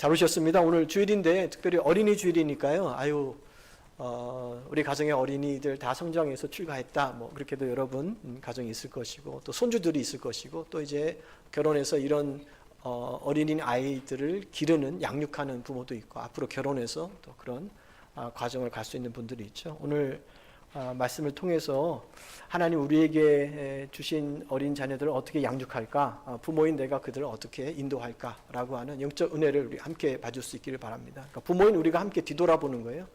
잘 오셨습니다. 오늘 주일인데 특별히 어린이 주일이니까요. 우리 가정의 어린이들 다 성장해서 출가했다. 뭐 그렇게도 여러분 가정이 있을 것이고 또 손주들이 있을 것이고 또 이제 결혼해서 이런 어린이 아이들을 기르는 양육하는 부모도 있고 앞으로 결혼해서 또 그런 과정을 갈 수 있는 분들이 있죠. 오늘 말씀을 통해서 하나님 우리에게 주신 어린 자녀들을 어떻게 양육할까, 부모인 내가 그들을 어떻게 인도할까라고 하는 영적 은혜를 우리 함께 봐줄 수 있기를 바랍니다. 그러니까 부모인 우리가 함께 뒤돌아보는 거예요.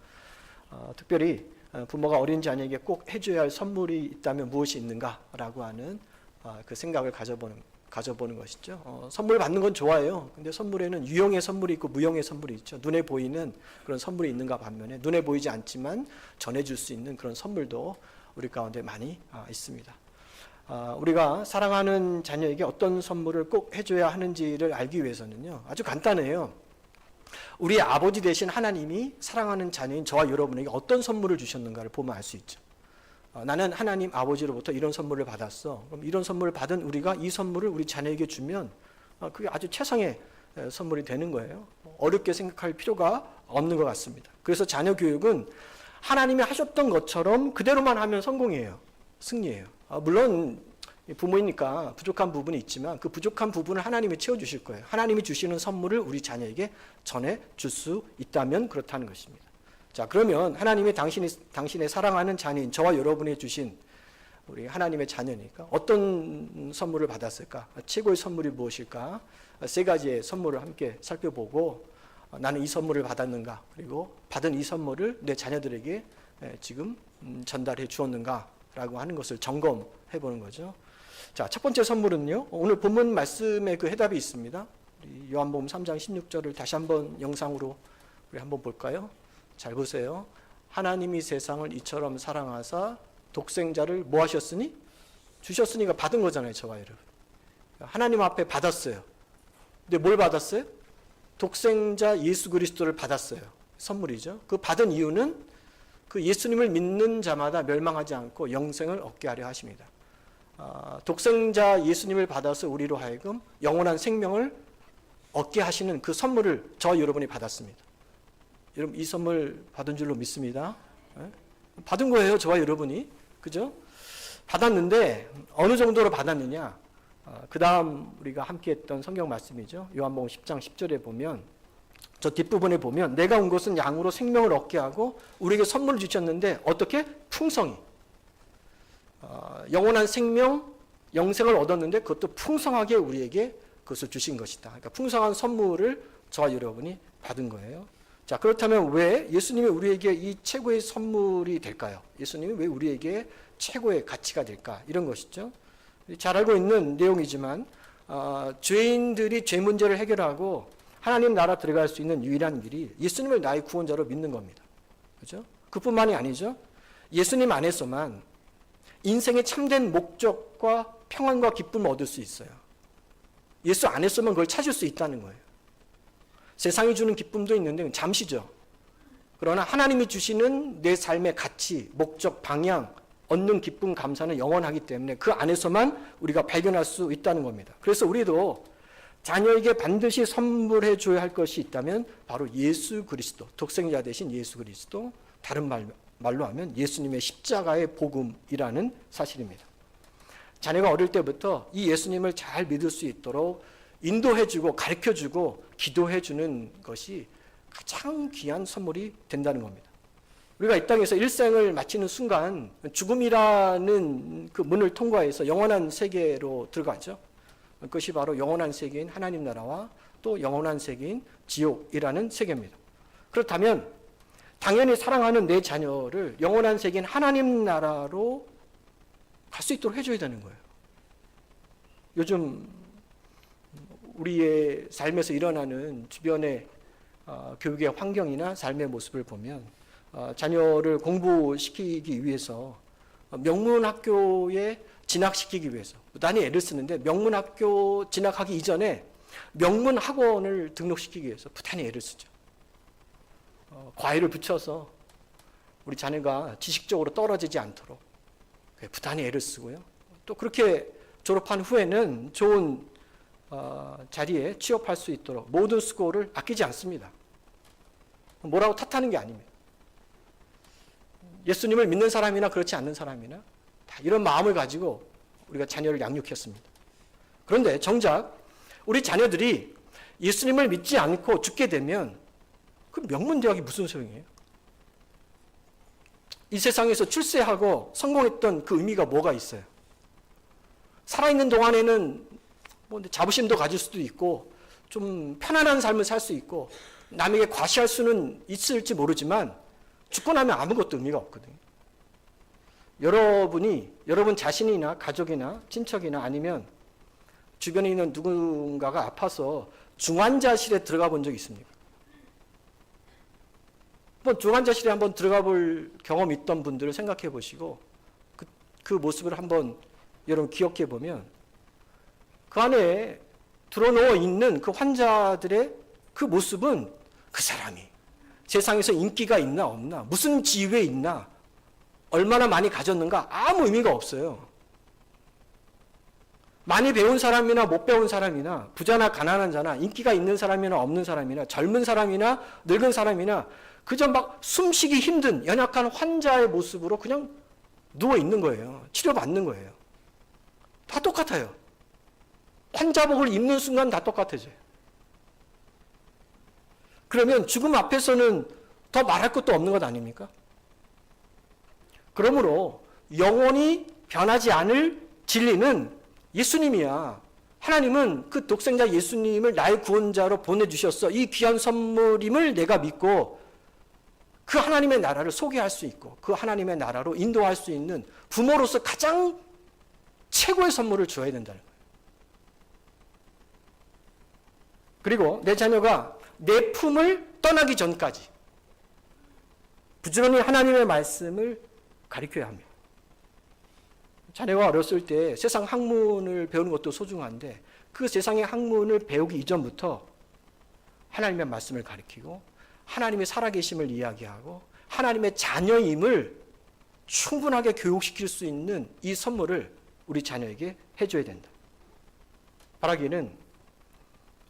특별히 부모가 어린 자녀에게 꼭 해줘야 할 선물이 있다면 무엇이 있는가라고 하는 그 생각을 가져보는 것이죠. 선물 받는 건 좋아요. 근데 선물에는 유형의 선물이 있고 무형의 선물이 있죠. 눈에 보이는 그런 선물이 있는가 반면에 눈에 보이지 않지만 전해줄 수 있는 그런 선물도 우리 가운데 많이 있습니다. 우리가 사랑하는 자녀에게 어떤 선물을 꼭 해줘야 하는지를 알기 위해서는요, 아주 간단해요. 우리의 아버지 되신 하나님이 사랑하는 자녀인 저와 여러분에게 어떤 선물을 주셨는가를 보면 알 수 있죠. 나는 하나님 아버지로부터 이런 선물을 받았어. 그럼 이런 선물을 받은 우리가 이 선물을 우리 자녀에게 주면 그게 아주 최상의 선물이 되는 거예요. 어렵게 생각할 필요가 없는 것 같습니다. 그래서 자녀 교육은 하나님이 하셨던 것처럼 그대로만 하면 성공이에요. 승리예요. 물론 부모이니까 부족한 부분이 있지만 그 부족한 부분을 하나님이 채워주실 거예요. 하나님이 주시는 선물을 우리 자녀에게 전해줄 수 있다면 그렇다는 것입니다. 자, 그러면 하나님이 당신의 사랑하는 자녀인 저와 여러분이 주신 우리 하나님의 자녀니까 어떤 선물을 받았을까? 최고의 선물이 무엇일까? 세 가지의 선물을 함께 살펴보고 나는 이 선물을 받았는가? 그리고 받은 이 선물을 내 자녀들에게 지금 전달해 주었는가라고 하는 것을 점검해 보는 거죠. 자, 첫 번째 선물은요. 오늘 본문 말씀에 그 해답이 있습니다. 요한복음 3장 16절을 다시 한번 영상으로 우리 한번 볼까요? 잘 보세요. 하나님이 세상을 이처럼 사랑하사 독생자를 뭐 하셨으니? 주셨으니가 받은 거잖아요, 저와 여러분. 하나님 앞에 받았어요. 근데 뭘 받았어요? 독생자 예수 그리스도를 받았어요. 선물이죠. 그 받은 이유는 그 예수님을 믿는 자마다 멸망하지 않고 영생을 얻게 하려 하십니다. 독생자 예수님을 받아서 우리로 하여금 영원한 생명을 얻게 하시는 그 선물을 저와 여러분이 받았습니다. 여러분 이 선물 받은 줄로 믿습니다. 받은 거예요, 저와 여러분이. 그죠? 받았는데 어느 정도로 받았느냐? 그 다음 우리가 함께 했던 성경 말씀이죠. 요한복음 10장 10절에 보면 저 뒷부분에 보면 내가 온 것은 양으로 생명을 얻게 하고 우리에게 선물을 주셨는데 어떻게? 풍성히. 영원한 생명, 영생을 얻었는데 그것도 풍성하게 우리에게 그것을 주신 것이다. 그러니까 풍성한 선물을 저와 여러분이 받은 거예요. 자, 그렇다면 왜 예수님이 우리에게 이 최고의 선물이 될까요? 예수님이 왜 우리에게 최고의 가치가 될까? 이런 것이죠. 잘 알고 있는 내용이지만 죄인들이 죄 문제를 해결하고 하나님 나라 들어갈 수 있는 유일한 길이 예수님을 나의 구원자로 믿는 겁니다. 그렇죠? 그뿐만이 아니죠. 예수님 안에서만 인생의 참된 목적과 평안과 기쁨을 얻을 수 있어요. 예수 안에서만 그걸 찾을 수 있다는 거예요. 세상이 주는 기쁨도 있는데 잠시죠. 그러나 하나님이 주시는 내 삶의 가치, 목적, 방향, 얻는 기쁨, 감사는 영원하기 때문에 그 안에서만 우리가 발견할 수 있다는 겁니다. 그래서 우리도 자녀에게 반드시 선물해 줘야 할 것이 있다면 바로 예수 그리스도, 독생자 되신 예수 그리스도, 다른 말로 하면 예수님의 십자가의 복음이라는 사실입니다. 자녀가 어릴 때부터 이 예수님을 잘 믿을 수 있도록 인도해주고 가르쳐주고 기도해주는 것이 가장 귀한 선물이 된다는 겁니다. 우리가 이 땅에서 일생을 마치는 순간 죽음이라는 그 문을 통과해서 영원한 세계로 들어가죠. 그것이 바로 영원한 세계인 하나님 나라와 또 영원한 세계인 지옥이라는 세계입니다. 그렇다면 당연히 사랑하는 내 자녀를 영원한 세계인 하나님 나라로 갈 수 있도록 해줘야 되는 거예요. 요즘 우리의 삶에서 일어나는 주변의 교육의 환경이나 삶의 모습을 보면 자녀를 공부시키기 위해서 명문학교에 진학시키기 위해서 부단히 애를 쓰는데 명문학교 진학하기 이전에 명문학원을 등록시키기 위해서 부단히 애를 쓰죠. 과외를 붙여서 우리 자녀가 지식적으로 떨어지지 않도록 부단히 애를 쓰고요. 또 그렇게 졸업한 후에는 좋은 자리에 취업할 수 있도록 모든 수고를 아끼지 않습니다. 뭐라고 탓하는 게 아닙니다. 예수님을 믿는 사람이나 그렇지 않는 사람이나 다 이런 마음을 가지고 우리가 자녀를 양육했습니다. 그런데 정작 우리 자녀들이 예수님을 믿지 않고 죽게 되면 그 명문대학이 무슨 소용이에요? 이 세상에서 출세하고 성공했던 그 의미가 뭐가 있어요? 살아있는 동안에는 뭐 자부심도 가질 수도 있고 좀 편안한 삶을 살 수 있고 남에게 과시할 수는 있을지 모르지만 죽고 나면 아무것도 의미가 없거든요. 여러분 자신이나 가족이나 친척이나 아니면 주변에 있는 누군가가 아파서 중환자실에 들어가 본 적 있습니까? 중환자실에 한번 들어가 볼 경험이 있던 분들을 생각해 보시고 그 모습을 한번 여러분 기억해 보면 그 안에 들어놓아 있는 그 환자들의 그 모습은 그 사람이 세상에서 인기가 있나 없나, 무슨 지위에 있나, 얼마나 많이 가졌는가 아무 의미가 없어요. 많이 배운 사람이나 못 배운 사람이나 부자나 가난한 자나 인기가 있는 사람이나 없는 사람이나 젊은 사람이나 늙은 사람이나 그저 막 숨쉬기 힘든 연약한 환자의 모습으로 그냥 누워 있는 거예요. 치료받는 거예요. 다 똑같아요. 환자복을 입는 순간 다 똑같아져요. 그러면 죽음 앞에서는 더 말할 것도 없는 것 아닙니까? 그러므로 영원히 변하지 않을 진리는 예수님이야. 하나님은 그 독생자 예수님을 나의 구원자로 보내주셨어. 이 귀한 선물임을 내가 믿고 그 하나님의 나라를 소개할 수 있고 그 하나님의 나라로 인도할 수 있는 부모로서 가장 최고의 선물을 줘야 된다는 거예요. 그리고 내 자녀가 내 품을 떠나기 전까지 부지런히 하나님의 말씀을 가르쳐야 합니다. 자녀가 어렸을 때 세상 학문을 배우는 것도 소중한데 그 세상의 학문을 배우기 이전부터 하나님의 말씀을 가르치고 하나님의 살아계심을 이야기하고 하나님의 자녀임을 충분하게 교육시킬 수 있는 이 선물을 우리 자녀에게 해줘야 된다. 바라기는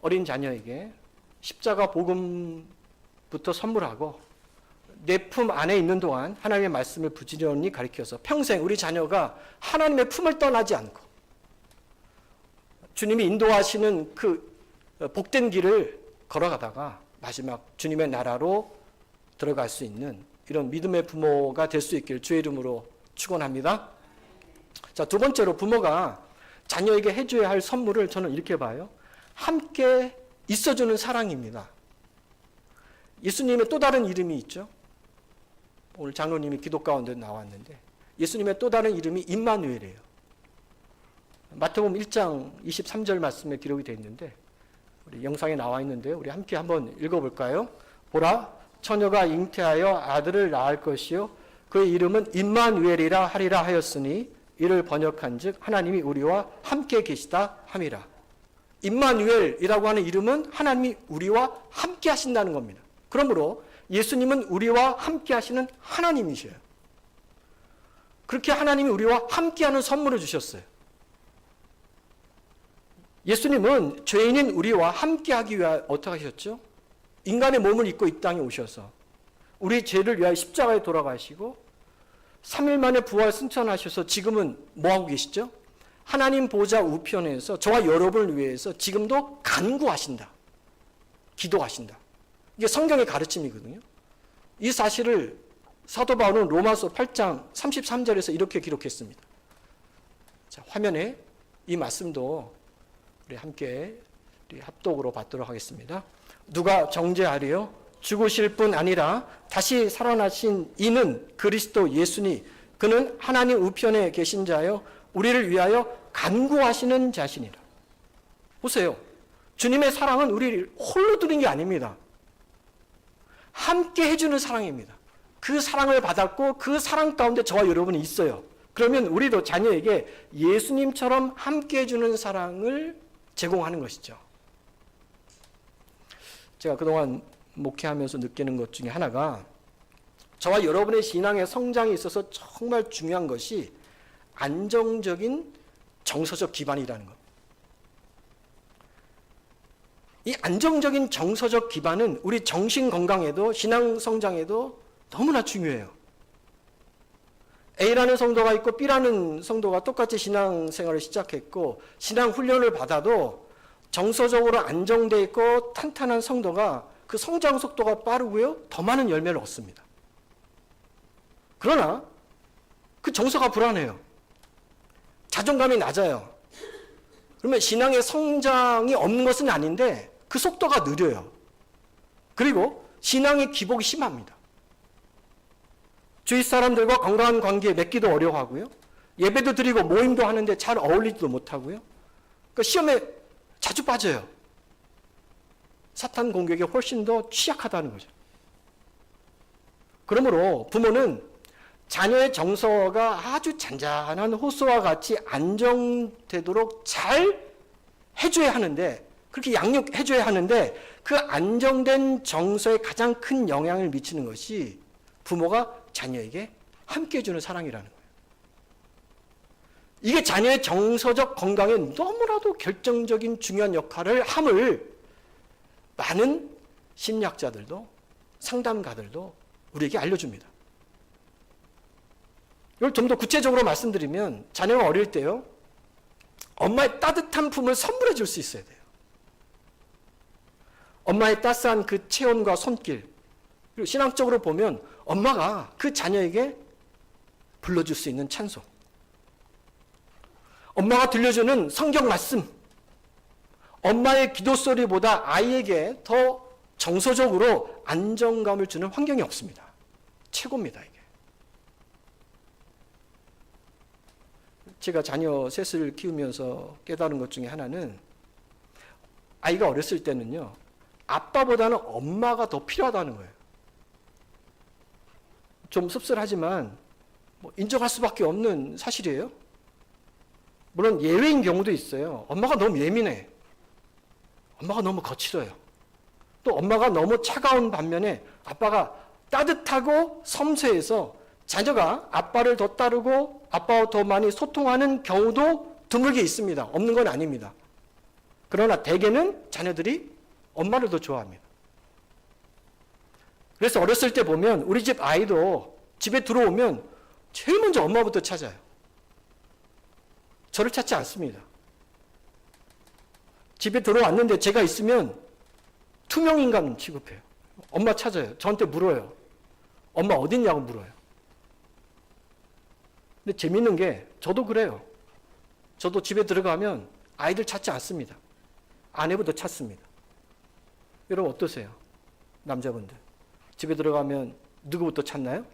어린 자녀에게 십자가 복음부터 선물하고 내 품 안에 있는 동안 하나님의 말씀을 부지런히 가르쳐서 평생 우리 자녀가 하나님의 품을 떠나지 않고 주님이 인도하시는 그 복된 길을 걸어가다가 마지막 주님의 나라로 들어갈 수 있는 이런 믿음의 부모가 될 수 있기를 주의 이름으로 축원합니다. 자, 두 번째로 부모가 자녀에게 해줘야 할 선물을 저는 이렇게 봐요. 함께 있어주는 사랑입니다. 예수님의 또 다른 이름이 있죠. 오늘 장로님이 기도 가운데 나왔는데 예수님의 또 다른 이름이 임마누엘이에요. 마태복음 1장 23절 말씀에 기록이 되어 있는데 우리 영상에 나와 있는데 우리 함께 한번 읽어볼까요? 보라, 처녀가 잉태하여 아들을 낳을 것이요 그의 이름은 임마누엘이라 하리라 하였으니 이를 번역한즉 하나님이 우리와 함께 계시다 함이라. 임마누엘이라고 하는 이름은 하나님이 우리와 함께 하신다는 겁니다. 그러므로 예수님은 우리와 함께 하시는 하나님이셔요. 그렇게 하나님이 우리와 함께하는 선물을 주셨어요. 예수님은 죄인인 우리와 함께하기 위하여 어떻게 하셨죠? 인간의 몸을 입고 이 땅에 오셔서 우리 죄를 위하여 십자가에 돌아가시고 3일 만에 부활 승천하셔서 지금은 뭐하고 계시죠? 하나님 보좌 우편에서 저와 여러분을 위해서 지금도 간구하신다. 기도하신다. 이게 성경의 가르침이거든요. 이 사실을 사도 바울은 로마서 8장 33절에서 이렇게 기록했습니다. 자, 화면에 이 말씀도 우리 함께 우리 합독으로 받도록 하겠습니다. 누가 정죄하리요? 죽으실 뿐 아니라 다시 살아나신 이는 그리스도 예수니 그는 하나님 우편에 계신 자요 우리를 위하여 간구하시는 자신이라. 보세요. 주님의 사랑은 우리를 홀로 두는 게 아닙니다. 함께 해주는 사랑입니다. 그 사랑을 받았고 그 사랑 가운데 저와 여러분이 있어요. 그러면 우리도 자녀에게 예수님처럼 함께 해주는 사랑을 제공하는 것이죠. 제가 그동안 목회하면서 느끼는 것 중에 하나가 저와 여러분의 신앙의 성장에 있어서 정말 중요한 것이 안정적인 정서적 기반이라는 것. 이 안정적인 정서적 기반은 우리 정신 건강에도 신앙 성장에도 너무나 중요해요. A라는 성도가 있고 B라는 성도가 똑같이 신앙생활을 시작했고 신앙 훈련을 받아도 정서적으로 안정되어 있고 탄탄한 성도가 그 성장 속도가 빠르고요. 더 많은 열매를 얻습니다. 그러나 그 정서가 불안해요. 자존감이 낮아요. 그러면 신앙의 성장이 없는 것은 아닌데 그 속도가 느려요. 그리고 신앙의 기복이 심합니다. 주위 사람들과 건강한 관계에 맺기도 어려워하고요. 예배도 드리고 모임도 하는데 잘 어울리지도 못하고요. 그러니까 시험에 자주 빠져요. 사탄 공격에 훨씬 더 취약하다는 거죠. 그러므로 부모는 자녀의 정서가 아주 잔잔한 호수와 같이 안정되도록 잘 해줘야 하는데, 그렇게 양육해줘야 하는데, 그 안정된 정서에 가장 큰 영향을 미치는 것이 부모가 자녀에게 함께 해주는 사랑이라는 거예요. 이게 자녀의 정서적 건강에 너무나도 결정적인 중요한 역할을 함을 많은 심리학자들도 상담가들도 우리에게 알려줍니다. 이걸 좀 더 구체적으로 말씀드리면 자녀가 어릴 때요, 엄마의 따뜻한 품을 선물해 줄 수 있어야 돼요. 엄마의 따스한 그 체온과 손길, 그리고 신앙적으로 보면 엄마가 그 자녀에게 불러줄 수 있는 찬송, 엄마가 들려주는 성경 말씀, 엄마의 기도 소리보다 아이에게 더 정서적으로 안정감을 주는 환경이 없습니다. 최고입니다, 이게. 제가 자녀 셋을 키우면서 깨달은 것 중에 하나는, 아이가 어렸을 때는요, 아빠보다는 엄마가 더 필요하다는 거예요. 좀 씁쓸하지만 인정할 수밖에 없는 사실이에요. 물론 예외인 경우도 있어요. 엄마가 너무 예민해. 엄마가 너무 거칠어요. 또 엄마가 너무 차가운 반면에 아빠가 따뜻하고 섬세해서 자녀가 아빠를 더 따르고 아빠와 더 많이 소통하는 경우도 드물게 있습니다. 없는 건 아닙니다. 그러나 대개는 자녀들이 엄마를 더 좋아합니다. 그래서 어렸을 때 보면 우리 집 아이도 집에 들어오면 제일 먼저 엄마부터 찾아요. 저를 찾지 않습니다. 집에 들어왔는데 제가 있으면 투명인간 취급해요. 엄마 찾아요. 저한테 물어요. 엄마 어딨냐고 물어요. 근데 재밌는 게 저도 그래요. 저도 집에 들어가면 아이들 찾지 않습니다. 아내부터 찾습니다. 여러분 어떠세요? 남자분들. 집에 들어가면 누구부터 찾나요?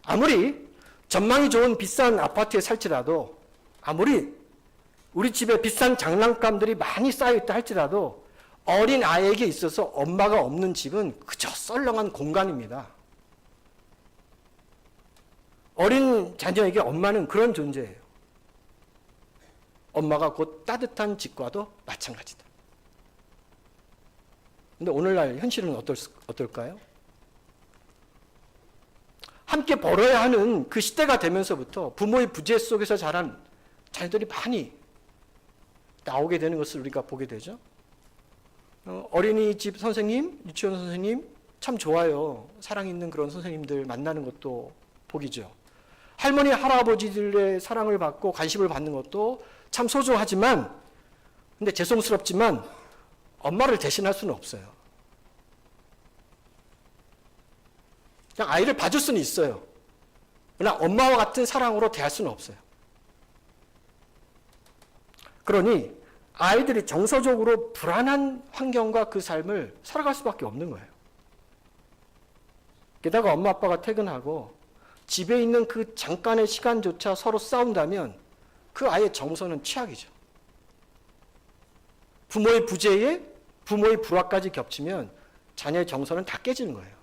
아무리 전망이 좋은 비싼 아파트에 살지라도, 아무리 우리 집에 비싼 장난감들이 많이 쌓여있다 할지라도 어린 아이에게 있어서 엄마가 없는 집은 그저 썰렁한 공간입니다. 어린 자녀에게 엄마는 그런 존재예요. 엄마가 곧 따뜻한 집과도 마찬가지다. 근데 오늘날 현실은 어떨까요? 함께 벌어야 하는 그 시대가 되면서부터 부모의 부재 속에서 자란 자녀들이 많이 나오게 되는 것을 우리가 보게 되죠. 어린이집 선생님, 유치원 선생님 참 좋아요. 사랑 있는 그런 선생님들 만나는 것도 복이죠. 할머니, 할아버지들의 사랑을 받고 관심을 받는 것도 참 소중하지만, 근데 죄송스럽지만 엄마를 대신할 수는 없어요. 그냥 아이를 봐줄 수는 있어요. 그러나 엄마와 같은 사랑으로 대할 수는 없어요. 그러니 아이들이 정서적으로 불안한 환경과 그 삶을 살아갈 수밖에 없는 거예요. 게다가 엄마 아빠가 퇴근하고 집에 있는 그 잠깐의 시간조차 서로 싸운다면 그 아이의 정서는 최악이죠. 부모의 부재에 부모의 불화까지 겹치면 자녀의 정서는 다 깨지는 거예요.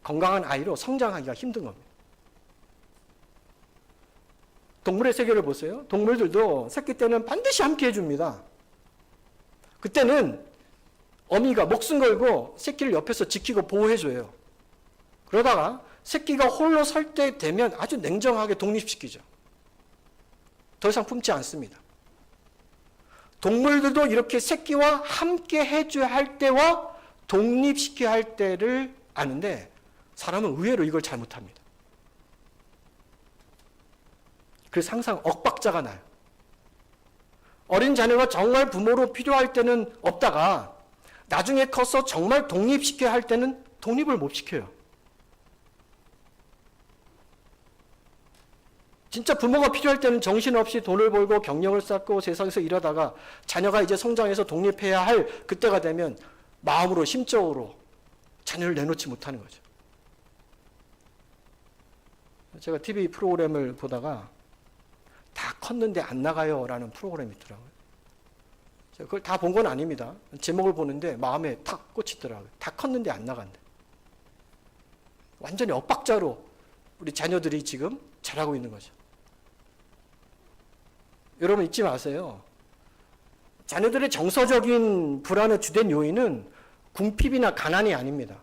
건강한 아이로 성장하기가 힘든 겁니다. 동물의 세계를 보세요. 동물들도 새끼 때는 반드시 함께 해줍니다. 그때는 어미가 목숨 걸고 새끼를 옆에서 지키고 보호해줘요. 그러다가 새끼가 홀로 설 때 되면 아주 냉정하게 독립시키죠. 더 이상 품지 않습니다. 동물들도 이렇게 새끼와 함께 해줘야 할 때와 독립시켜야 할 때를 아는데 사람은 의외로 이걸 잘못합니다. 그래서 항상 엇박자가 나요. 어린 자녀가 정말 부모로 필요할 때는 없다가 나중에 커서 정말 독립시켜야 할 때는 독립을 못 시켜요. 진짜 부모가 필요할 때는 정신없이 돈을 벌고 경력을 쌓고 세상에서 일하다가 자녀가 이제 성장해서 독립해야 할 그때가 되면 마음으로 심적으로 자녀를 내놓지 못하는 거죠. 제가 TV 프로그램을 보다가 다 컸는데 안 나가요 라는 프로그램이 있더라고요. 그걸 다 본 건 아닙니다. 제목을 보는데 마음에 탁 꽂히더라고요. 다 컸는데 안 나간대. 완전히 엇박자로 우리 자녀들이 지금 자라고 있는 거죠. 여러분 잊지 마세요. 자녀들의 정서적인 불안의 주된 요인은 궁핍이나 가난이 아닙니다.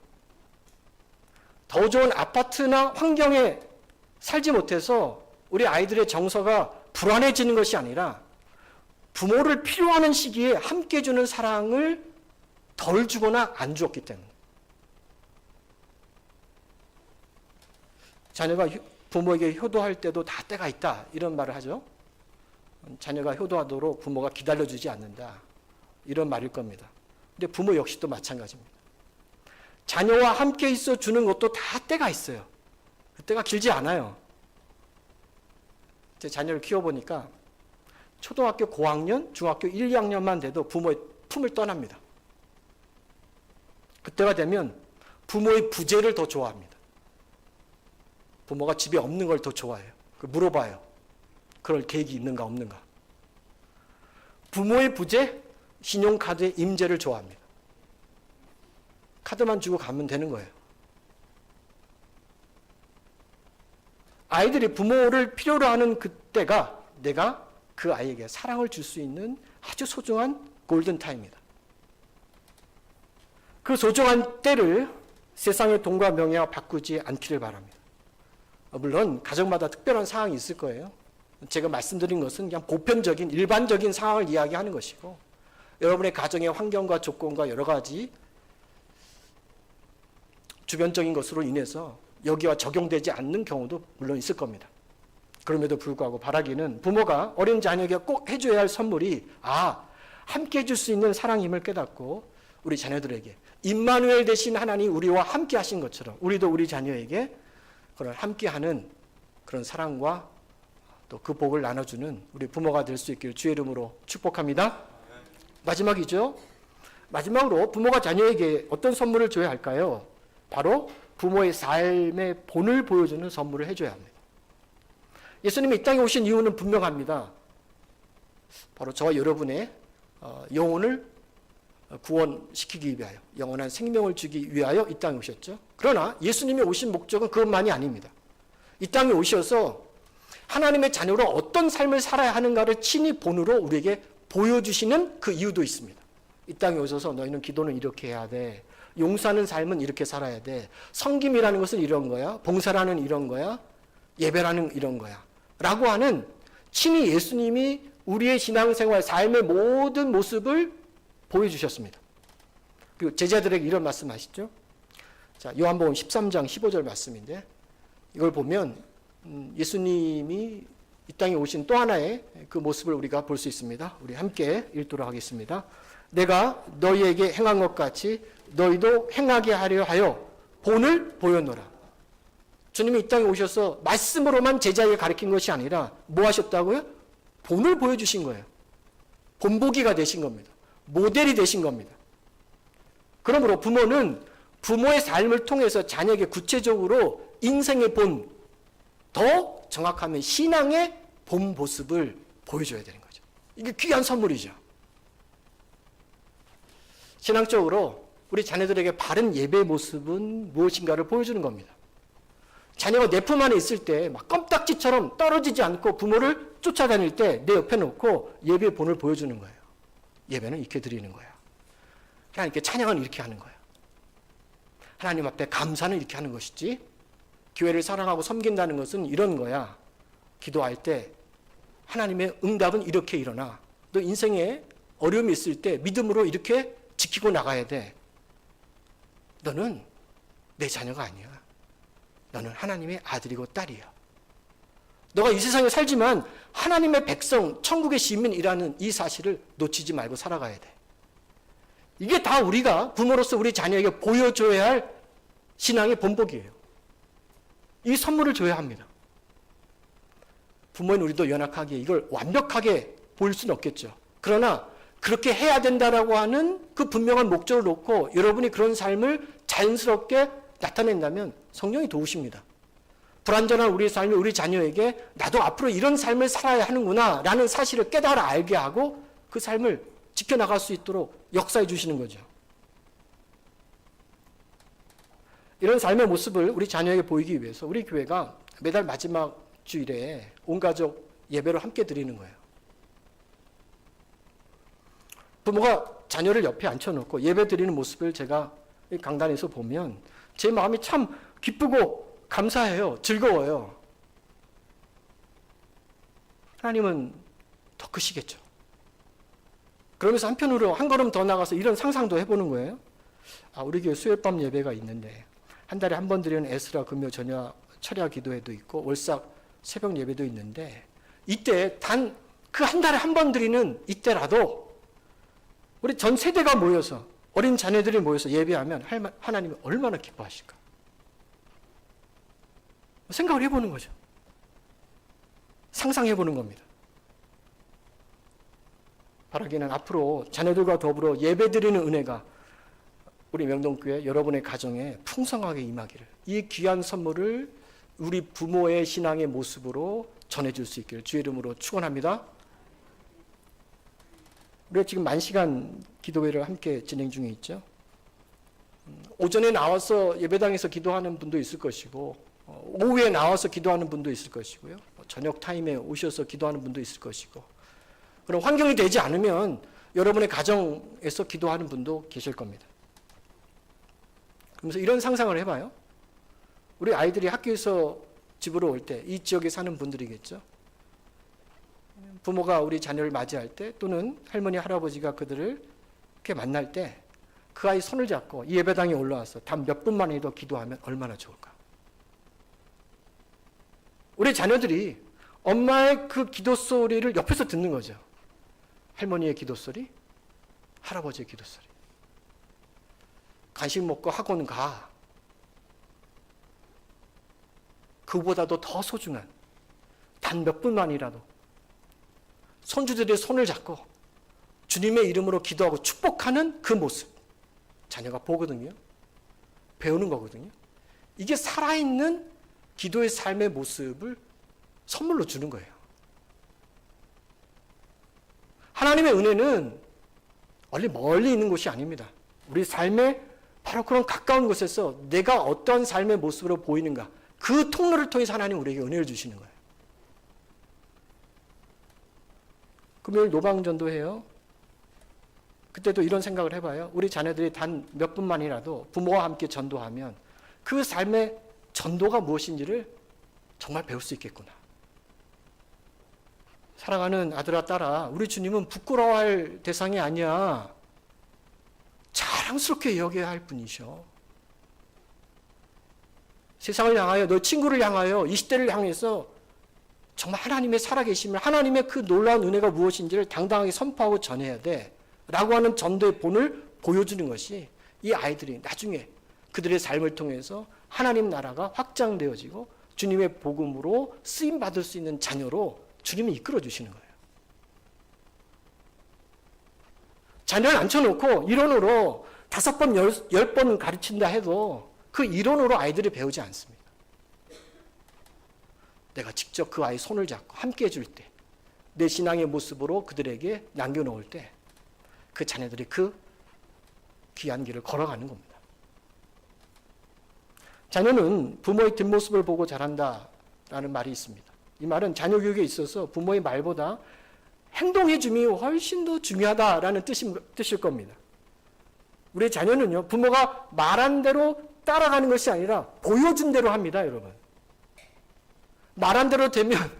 더 좋은 아파트나 환경에 살지 못해서 우리 아이들의 정서가 불안해지는 것이 아니라 부모를 필요하는 시기에 함께 주는 사랑을 덜 주거나 안 주었기 때문에. 자녀가 부모에게 효도할 때도 다 때가 있다 이런 말을 하죠. 자녀가 효도하도록 부모가 기다려주지 않는다 이런 말일 겁니다. 근데 부모 역시도 마찬가지입니다. 자녀와 함께 있어 주는 것도 다 때가 있어요. 그 때가 길지 않아요. 제 자녀를 키워보니까 초등학교 고학년, 중학교 1, 2학년만 돼도 부모의 품을 떠납니다. 그때가 되면 부모의 부재를 더 좋아합니다. 부모가 집에 없는 걸 더 좋아해요. 물어봐요. 그럴 계획이 있는가 없는가. 부모의 부재, 신용카드의 임대를 좋아합니다. 카드만 주고 가면 되는 거예요. 아이들이 부모를 필요로 하는 그때가 내가 그 아이에게 사랑을 줄 수 있는 아주 소중한 골든타임이다. 그 소중한 때를 세상의 돈과 명예와 바꾸지 않기를 바랍니다. 물론 가정마다 특별한 상황이 있을 거예요. 제가 말씀드린 것은 그냥 보편적인 일반적인 상황을 이야기하는 것이고 여러분의 가정의 환경과 조건과 여러 가지 주변적인 것으로 인해서 여기와 적용되지 않는 경우도 물론 있을 겁니다. 그럼에도 불구하고 바라기는 부모가 어린 자녀에게 꼭 해줘야 할 선물이 함께 해줄 수 있는 사랑임을 깨닫고 우리 자녀들에게 임마누엘 되신 하나님 우리와 함께 하신 것처럼 우리도 우리 자녀에게 그런 함께하는 그런 사랑과 또 그 복을 나눠주는 우리 부모가 될 수 있기를 주의 이름으로 축복합니다. 마지막이죠. 마지막으로 부모가 자녀에게 어떤 선물을 줘야 할까요? 바로 부모의 삶의 본을 보여주는 선물을 해줘야 합니다. 예수님이 이 땅에 오신 이유는 분명합니다. 바로 저와 여러분의 영혼을 구원시키기 위하여, 영원한 생명을 주기 위하여 이 땅에 오셨죠. 그러나 예수님이 오신 목적은 그것만이 아닙니다. 이 땅에 오셔서 하나님의 자녀로 어떤 삶을 살아야 하는가를 친히 본으로 우리에게 보여주시는 그 이유도 있습니다. 이 땅에 오셔서 너희는 기도는 이렇게 해야 돼. 용서하는 삶은 이렇게 살아야 돼. 섬김이라는 것은 이런 거야. 봉사라는 이런 거야. 예배라는 이런 거야. 라고 하는 친히 예수님이 우리의 신앙생활, 삶의 모든 모습을 보여주셨습니다. 그리고 제자들에게 이런 말씀 하시죠. 자, 요한복음 13장 15절 말씀인데 이걸 보면 예수님이 이 땅에 오신 또 하나의 그 모습을 우리가 볼 수 있습니다. 우리 함께 읽도록 하겠습니다. 내가 너희에게 행한 것 같이 너희도 행하게 하려 하여 본을 보였노라. 주님이 이 땅에 오셔서 말씀으로만 제자에게 가르친 것이 아니라 뭐 하셨다고요? 본을 보여주신 거예요. 본보기가 되신 겁니다. 모델이 되신 겁니다. 그러므로 부모는 부모의 삶을 통해서 자녀에게 구체적으로 인생의 본, 더 정확하면 신앙의 본 모습을 보여줘야 되는 거죠. 이게 귀한 선물이죠. 신앙적으로 우리 자녀들에게 바른 예배의 모습은 무엇인가를 보여주는 겁니다. 자녀가 내 품 안에 있을 때 막 껌딱지처럼 떨어지지 않고 부모를 쫓아다닐 때 내 옆에 놓고 예배의 본을 보여주는 거예요. 예배는 이렇게 드리는 거야. 하나님께 찬양은 이렇게 하는 거야. 하나님 앞에 감사는 이렇게 하는 것이지. 교회를 사랑하고 섬긴다는 것은 이런 거야. 기도할 때 하나님의 응답은 이렇게 일어나. 너 인생에 어려움이 있을 때 믿음으로 이렇게 지키고 나가야 돼. 너는 내 자녀가 아니야. 너는 하나님의 아들이고 딸이야. 너가 이 세상에 살지만 하나님의 백성, 천국의 시민이라는 이 사실을 놓치지 말고 살아가야 돼. 이게 다 우리가 부모로서 우리 자녀에게 보여줘야 할 신앙의 본보기예요. 이 선물을 줘야 합니다. 부모인 우리도 연약하게 이걸 완벽하게 보일 수는 없겠죠. 그러나 그렇게 해야 된다라고 하는 그 분명한 목적을 놓고 여러분이 그런 삶을 자연스럽게 나타낸다면 성령이 도우십니다. 불완전한 우리의 삶이 우리 자녀에게 나도 앞으로 이런 삶을 살아야 하는구나 라는 사실을 깨달아 알게 하고 그 삶을 지켜나갈 수 있도록 역사해 주시는 거죠. 이런 삶의 모습을 우리 자녀에게 보이기 위해서 우리 교회가 매달 마지막 주일에 온 가족 예배를 함께 드리는 거예요. 부모가 자녀를 옆에 앉혀놓고 예배 드리는 모습을 제가 강단에서 보면 제 마음이 참 기쁘고 감사해요. 즐거워요. 하나님은 더 크시겠죠. 그러면서 한편으로 한 걸음 더 나가서 이런 상상도 해보는 거예요. 우리 교회 수요일밤 예배가 있는데 한 달에 한 번 드리는 에스라 금요 저녁 철야 기도회도 있고 월삭 새벽 예배도 있는데 이때 단 그 한 달에 한 번 드리는 이때라도 우리 전 세대가 모여서 어린 자녀들이 모여서 예배하면 하나님이 얼마나 기뻐하실까? 생각을 해보는 거죠. 상상해보는 겁니다. 바라기는 앞으로 자녀들과 더불어 예배드리는 은혜가 우리 명동교회 여러분의 가정에 풍성하게 임하기를, 이 귀한 선물을 우리 부모의 신앙의 모습으로 전해줄 수 있기를 주의 이름으로 축원합니다. 우리가 지금 10,000시간 기도회를 함께 진행 중에 있죠. 오전에 나와서 예배당에서 기도하는 분도 있을 것이고 오후에 나와서 기도하는 분도 있을 것이고요. 저녁 타임에 오셔서 기도하는 분도 있을 것이고, 그런 환경이 되지 않으면 여러분의 가정에서 기도하는 분도 계실 겁니다. 그러면서 이런 상상을 해봐요. 우리 아이들이 학교에서 집으로 올 때 이 지역에 사는 분들이겠죠. 부모가 우리 자녀를 맞이할 때 또는 할머니 할아버지가 그들을 이렇게 만날 때 그 아이 손을 잡고 이 예배당에 올라와서 단 몇 분만이라도 기도하면 얼마나 좋을까. 우리 자녀들이 엄마의 그 기도 소리를 옆에서 듣는 거죠. 할머니의 기도 소리, 할아버지의 기도 소리. 간식 먹고 학원 가. 그보다도 더 소중한 단 몇 분만이라도 손주들의 손을 잡고 주님의 이름으로 기도하고 축복하는 그 모습 자녀가 보거든요. 배우는 거거든요. 이게 살아있는 기도의 삶의 모습을 선물로 주는 거예요. 하나님의 은혜는 멀리 있는 곳이 아닙니다. 우리 삶의 바로 그런 가까운 곳에서 내가 어떤 삶의 모습으로 보이는가, 그 통로를 통해서 하나님 우리에게 은혜를 주시는 거예요. 금요일 노방전도 해요. 그때도 이런 생각을 해봐요. 우리 자녀들이 단 몇 분만이라도 부모와 함께 전도하면 그 삶의 전도가 무엇인지를 정말 배울 수 있겠구나. 사랑하는 아들아 딸아, 우리 주님은 부끄러워할 대상이 아니야. 자랑스럽게 여겨야 할 분이셔. 세상을 향하여, 너 친구를 향하여, 이 시대를 향해서 정말 하나님의 살아계심을, 하나님의 그 놀라운 은혜가 무엇인지를 당당하게 선포하고 전해야 돼 라고 하는 전도의 본을 보여주는 것이 이 아이들이 나중에 그들의 삶을 통해서 하나님 나라가 확장되어지고 주님의 복음으로 쓰임받을 수 있는 자녀로 주님이 이끌어 주시는 거예요. 자녀를 앉혀놓고 이론으로 5번, 10번 가르친다 해도 그 이론으로 아이들이 배우지 않습니다. 내가 직접 그 아이 손을 잡고 함께 해줄 때, 내 신앙의 모습으로 그들에게 남겨놓을 때 그 자녀들이 그 귀한 길을 걸어가는 겁니다. 자녀는 부모의 뒷모습을 보고 자란다라는 말이 있습니다. 이 말은 자녀 교육에 있어서 부모의 말보다 행동해 줌이 훨씬 더 중요하다라는 뜻일 겁니다. 우리 자녀는요, 부모가 말한 대로 따라가는 것이 아니라 보여준 대로 합니다, 여러분. 말한 대로 되면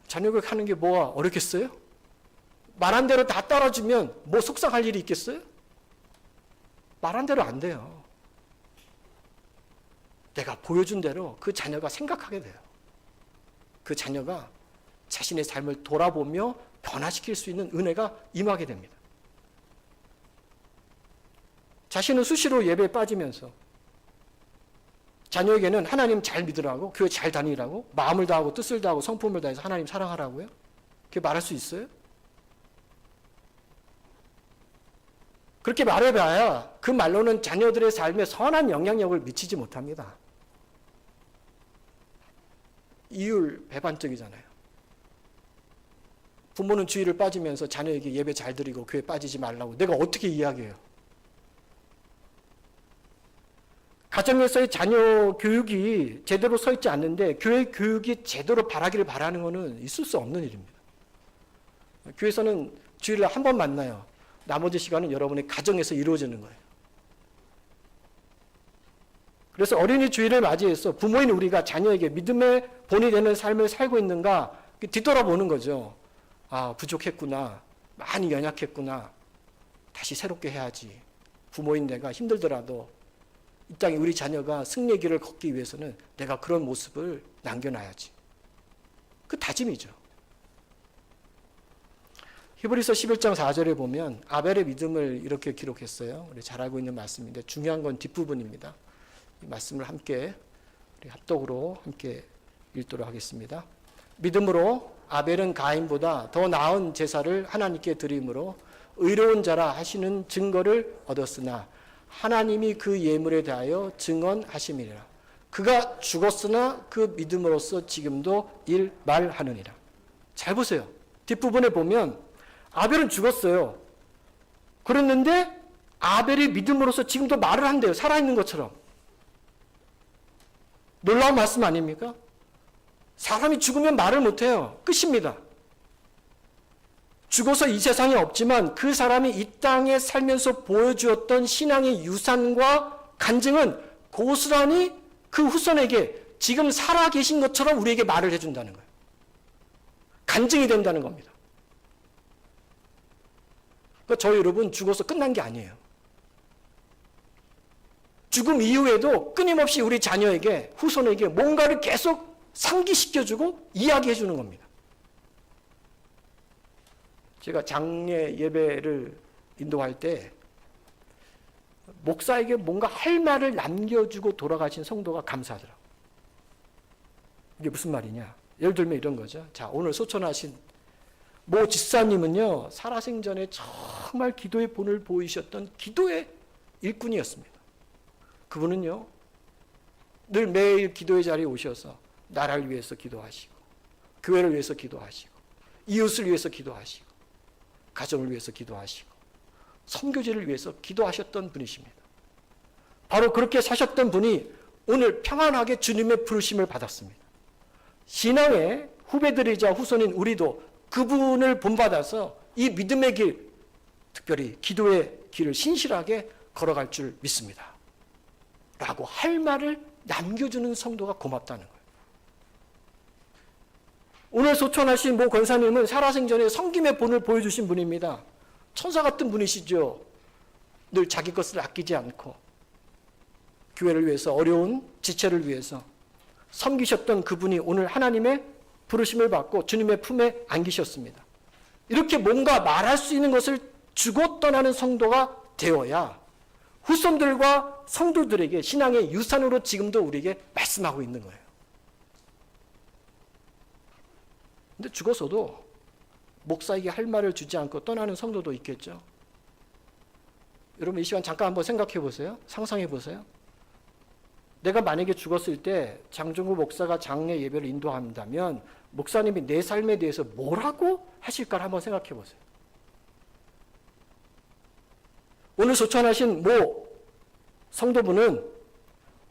자녀 교육하는 게 뭐가 어렵겠어요? 말한 대로 다 따라주면 뭐 속상할 일이 있겠어요? 말한 대로 안 돼요. 내가 보여준 대로 그 자녀가 생각하게 돼요. 그 자녀가 자신의 삶을 돌아보며 변화시킬 수 있는 은혜가 임하게 됩니다. 자신은 수시로 예배에 빠지면서 자녀에게는 하나님 잘 믿으라고, 교회 잘 다니라고, 마음을 다하고 뜻을 다하고 성품을 다해서 하나님 사랑하라고요? 그렇게 말할 수 있어요? 그렇게 말해봐야 그 말로는 자녀들의 삶에 선한 영향력을 미치지 못합니다. 이율 배반적이잖아요. 부모는 주일을 빠지면서 자녀에게 예배 잘 드리고 교회 빠지지 말라고 내가 어떻게 이야기해요? 가정에서의 자녀 교육이 제대로 서 있지 않는데 교회 교육이 제대로 바라기를 바라는 것은 있을 수 없는 일입니다. 교회에서는 주일날 한 번 만나요. 나머지 시간은 여러분의 가정에서 이루어지는 거예요. 그래서 어린이 주일을 맞이해서 부모인 우리가 자녀에게 믿음의 본이 되는 삶을 살고 있는가 뒤돌아보는 거죠. 아, 부족했구나. 많이 연약했구나. 다시 새롭게 해야지. 부모인 내가 힘들더라도 이 땅에 우리 자녀가 승리의 길을 걷기 위해서는 내가 그런 모습을 남겨놔야지. 그 다짐이죠. 히브리서 11장 4절에 보면 아벨의 믿음을 이렇게 기록했어요. 우리 잘 알고 있는 말씀인데 중요한 건 뒷부분입니다. 이 말씀을 함께 우리 합독으로 함께 읽도록 하겠습니다. 믿음으로 아벨은 가인보다 더 나은 제사를 하나님께 드림으로 의로운 자라 하시는 증거를 얻었으나 하나님이 그 예물에 대하여 증언하심이니라. 그가 죽었으나 그 믿음으로써 지금도 일말하느니라. 잘 보세요. 뒷부분에 보면 아벨은 죽었어요. 그랬는데 아벨이 믿음으로써 지금도 말을 한대요. 살아있는 것처럼. 놀라운 말씀 아닙니까? 사람이 죽으면 말을 못해요. 끝입니다. 죽어서 이 세상에 없지만 그 사람이 이 땅에 살면서 보여주었던 신앙의 유산과 간증은 고스란히 그 후손에게 지금 살아계신 것처럼 우리에게 말을 해준다는 거예요. 간증이 된다는 겁니다. 그러니까 저희 여러분 죽어서 끝난 게 아니에요. 죽음 이후에도 끊임없이 우리 자녀에게 후손에게 뭔가를 계속 상기시켜주고 이야기해주는 겁니다. 제가 장례 예배를 인도할 때 목사에게 뭔가 할 말을 남겨주고 돌아가신 성도가 감사하더라고요. 이게 무슨 말이냐? 예를 들면 이런 거죠. 자, 오늘 소천하신 모 집사님은요, 살아생전에 정말 기도의 본을 보이셨던 기도의 일꾼이었습니다. 그분은요, 늘 매일 기도의 자리에 오셔서 나라를 위해서 기도하시고, 교회를 위해서 기도하시고, 이웃을 위해서 기도하시고, 가정을 위해서 기도하시고, 선교지를 위해서 기도하셨던 분이십니다. 바로 그렇게 사셨던 분이 오늘 평안하게 주님의 부르심을 받았습니다. 신앙의 후배들이자 후손인 우리도 그분을 본받아서 이 믿음의 길, 특별히 기도의 길을 신실하게 걸어갈 줄 믿습니다. 라고 할 말을 남겨주는 성도가 고맙다는 거예요. 오늘 소천하신 모 권사님은 살아생전에 섬김의 본을 보여주신 분입니다. 천사 같은 분이시죠. 늘 자기 것을 아끼지 않고 교회를 위해서, 어려운 지체를 위해서 섬기셨던 그분이 오늘 하나님의 부르심을 받고 주님의 품에 안기셨습니다. 이렇게 뭔가 말할 수 있는 것을 주고 떠나는 성도가 되어야 후손들과 성도들에게 신앙의 유산으로 지금도 우리에게 말씀하고 있는 거예요. 근데 죽어서도 목사에게 할 말을 주지 않고 떠나는 성도도 있겠죠. 여러분 이 시간 잠깐 한번 생각해 보세요. 상상해 보세요. 내가 만약에 죽었을 때 장종구 목사가 장례 예배를 인도한다면 목사님이 내 삶에 대해서 뭐라고 하실까를 한번 생각해 보세요. 오늘 소천하신 모 성도분은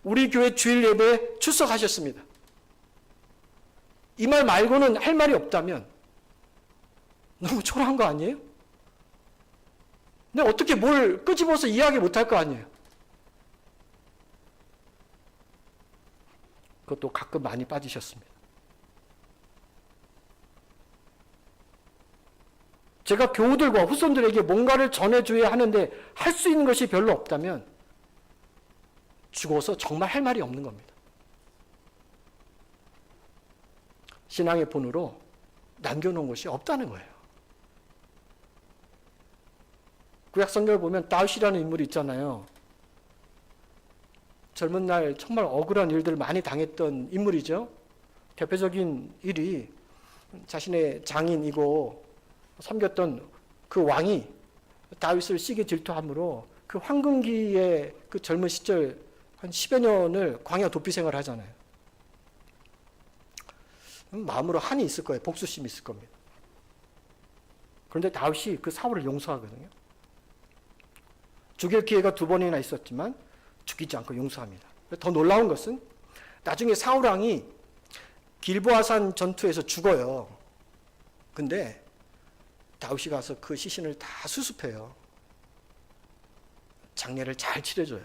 우리 교회 주일 예배에 출석하셨습니다. 이 말 말고는 할 말이 없다면 너무 초라한 거 아니에요? 근데 어떻게 뭘 끄집어서 이야기 못할 거 아니에요? 그것도 가끔 많이 빠지셨습니다. 제가 교우들과 후손들에게 뭔가를 전해줘야 하는데 할 수 있는 것이 별로 없다면 죽어서 정말 할 말이 없는 겁니다. 신앙의 본으로 남겨놓은 것이 없다는 거예요. 구약 성경을 보면 다윗이라는 인물이 있잖아요. 젊은 날 정말 억울한 일들을 많이 당했던 인물이죠. 대표적인 일이 자신의 장인이고 섬겼던 그 왕이 다윗을 시기 질투함으로 그 황금기의 그 젊은 시절 한 10여 년을 광야 도피 생활을 하잖아요. 마음으로 한이 있을 거예요. 복수심이 있을 겁니다. 그런데 다윗이 그 사울을 용서하거든요. 죽일 기회가 2번이나 있었지만 죽이지 않고 용서합니다. 더 놀라운 것은 나중에 사울 왕이 길보아산 전투에서 죽어요. 근데 다윗이 가서 그 시신을 다 수습해요. 장례를 잘 치러줘요.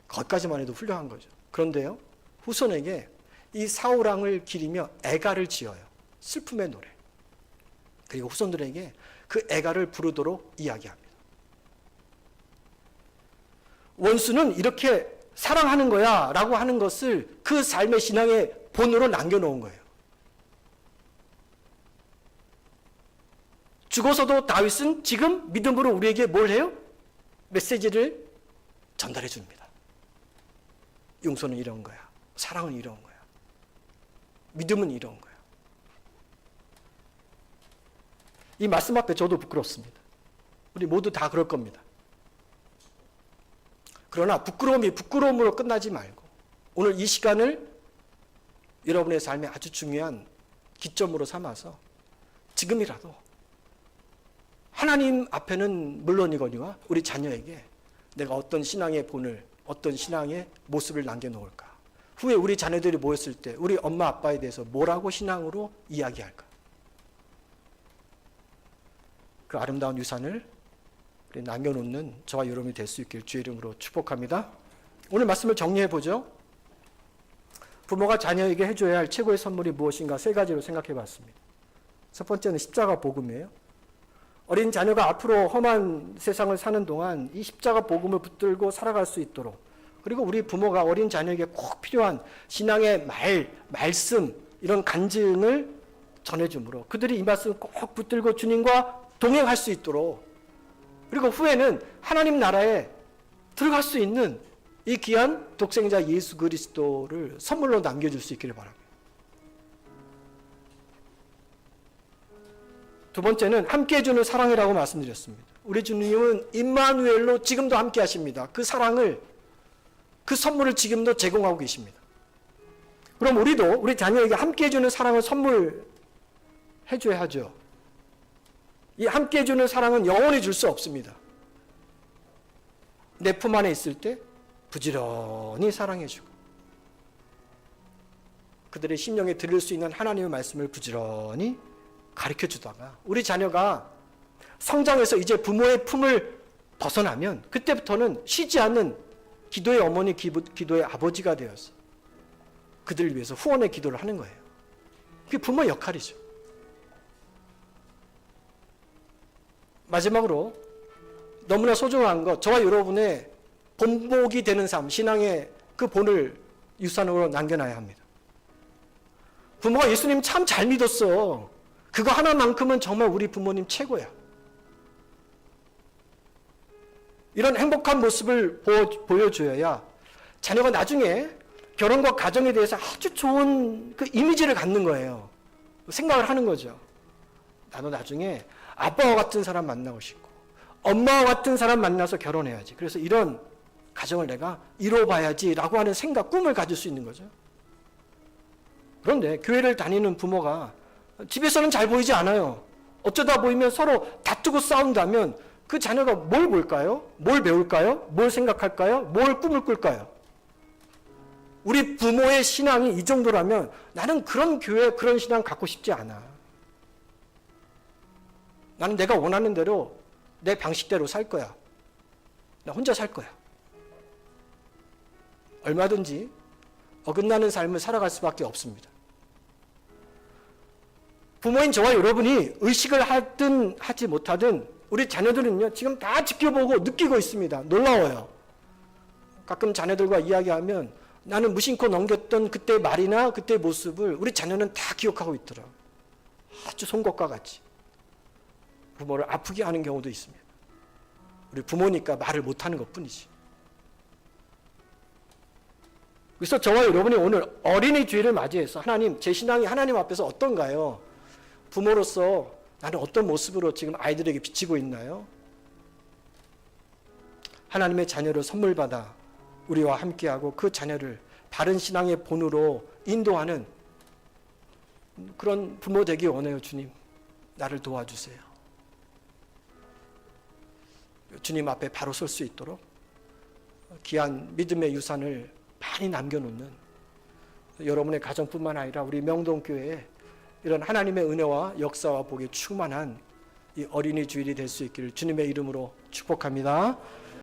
거기까지만 해도 훌륭한 거죠. 그런데요, 후손에게 이 사울 왕을 기리며 애가를 지어요. 슬픔의 노래. 그리고 후손들에게 그 애가를 부르도록 이야기합니다. 원수는 이렇게 사랑하는 거야 라고 하는 것을 그 삶의 신앙의 본으로 남겨놓은 거예요. 죽어서도 다윗은 지금 믿음으로 우리에게 뭘 해요? 메시지를 전달해 줍니다. 용서는 이런 거야. 사랑은 이런 거야. 믿음은 이런 거야. 이 말씀 앞에 저도 부끄럽습니다. 우리 모두 다 그럴 겁니다. 그러나 부끄러움이 부끄러움으로 끝나지 말고 오늘 이 시간을 여러분의 삶에 아주 중요한 기점으로 삼아서 지금이라도 하나님 앞에는 물론이거니와 우리 자녀에게 내가 어떤 신앙의 본을, 어떤 신앙의 모습을 남겨놓을까? 후에 우리 자녀들이 모였을 때 우리 엄마 아빠에 대해서 뭐라고 신앙으로 이야기할까? 그 아름다운 유산을 남겨놓는 저와 여러분이 될 수 있길 주의 이름으로 축복합니다. 오늘 말씀을 정리해보죠. 부모가 자녀에게 해줘야 할 최고의 선물이 무엇인가 3가지로 생각해봤습니다. 첫 번째는 십자가 복음이에요. 어린 자녀가 앞으로 험한 세상을 사는 동안 이 십자가 복음을 붙들고 살아갈 수 있도록, 그리고 우리 부모가 어린 자녀에게 꼭 필요한 신앙의 말씀, 이런 간증을 전해주므로 그들이 이 말씀을 꼭 붙들고 주님과 동행할 수 있도록, 그리고 후에는 하나님 나라에 들어갈 수 있는 이 귀한 독생자 예수 그리스도를 선물로 남겨줄 수 있기를 바랍니다. 두 번째는 함께 해주는 사랑이라고 말씀드렸습니다. 우리 주님은 임마누엘로 지금도 함께 하십니다. 그 사랑을, 그 선물을 지금도 제공하고 계십니다. 그럼 우리도 우리 자녀에게 함께 해주는 사랑을 선물해줘야 하죠. 이 함께 해주는 사랑은 영원히 줄 수 없습니다. 내 품 안에 있을 때 부지런히 사랑해주고 그들의 심령에 들릴 수 있는 하나님의 말씀을 부지런히 가르쳐주다가 우리 자녀가 성장해서 이제 부모의 품을 벗어나면 그때부터는 쉬지 않는 기도의 어머니, 기도의 아버지가 되어서 그들을 위해서 후원의 기도를 하는 거예요. 그게 부모의 역할이죠. 마지막으로 너무나 소중한 것, 저와 여러분의 본보기 되는 삶, 신앙의 그 본을 유산으로 남겨놔야 합니다. 부모가 예수님 참 잘 믿었어. 그거 하나만큼은 정말 우리 부모님 최고야. 이런 행복한 모습을 보여줘야 자녀가 나중에 결혼과 가정에 대해서 아주 좋은 그 이미지를 갖는 거예요. 생각을 하는 거죠. 나도 나중에 아빠와 같은 사람 만나고 싶고 엄마와 같은 사람 만나서 결혼해야지. 그래서 이런 가정을 내가 이뤄봐야지 라고 하는 생각, 꿈을 가질 수 있는 거죠. 그런데 교회를 다니는 부모가 집에서는 잘 보이지 않아요. 어쩌다 보이면 서로 다투고 싸운다면 그 자녀가 뭘 볼까요? 뭘 배울까요? 뭘 생각할까요? 뭘 꿈을 꿀까요? 우리 부모의 신앙이 이 정도라면 나는 그런 교회, 그런 신앙 갖고 싶지 않아. 나는 내가 원하는 대로 내 방식대로 살 거야. 나 혼자 살 거야. 얼마든지 어긋나는 삶을 살아갈 수밖에 없습니다. 부모인 저와 여러분이 의식을 하든 하지 못하든 우리 자녀들은요, 지금 다 지켜보고 느끼고 있습니다. 놀라워요. 가끔 자녀들과 이야기하면 나는 무심코 넘겼던 그때 말이나 그때 모습을 우리 자녀는 다 기억하고 있더라고요. 아주 송곳과 같이. 부모를 아프게 하는 경우도 있습니다. 우리 부모니까 말을 못하는 것뿐이지. 그래서 저와 여러분이 오늘 어린이 주일을 맞이해서 하나님, 제 신앙이 하나님 앞에서 어떤가요? 부모로서 나는 어떤 모습으로 지금 아이들에게 비치고 있나요? 하나님의 자녀를 선물 받아 우리와 함께하고 그 자녀를 바른 신앙의 본으로 인도하는 그런 부모 되기 원해요. 주님, 나를 도와주세요. 주님 앞에 바로 설 수 있도록 귀한 믿음의 유산을 많이 남겨놓는 여러분의 가정뿐만 아니라 우리 명동교회에 이런 하나님의 은혜와 역사와 복에 충만한 이 어린이 주일이 될 수 있기를 주님의 이름으로 축복합니다.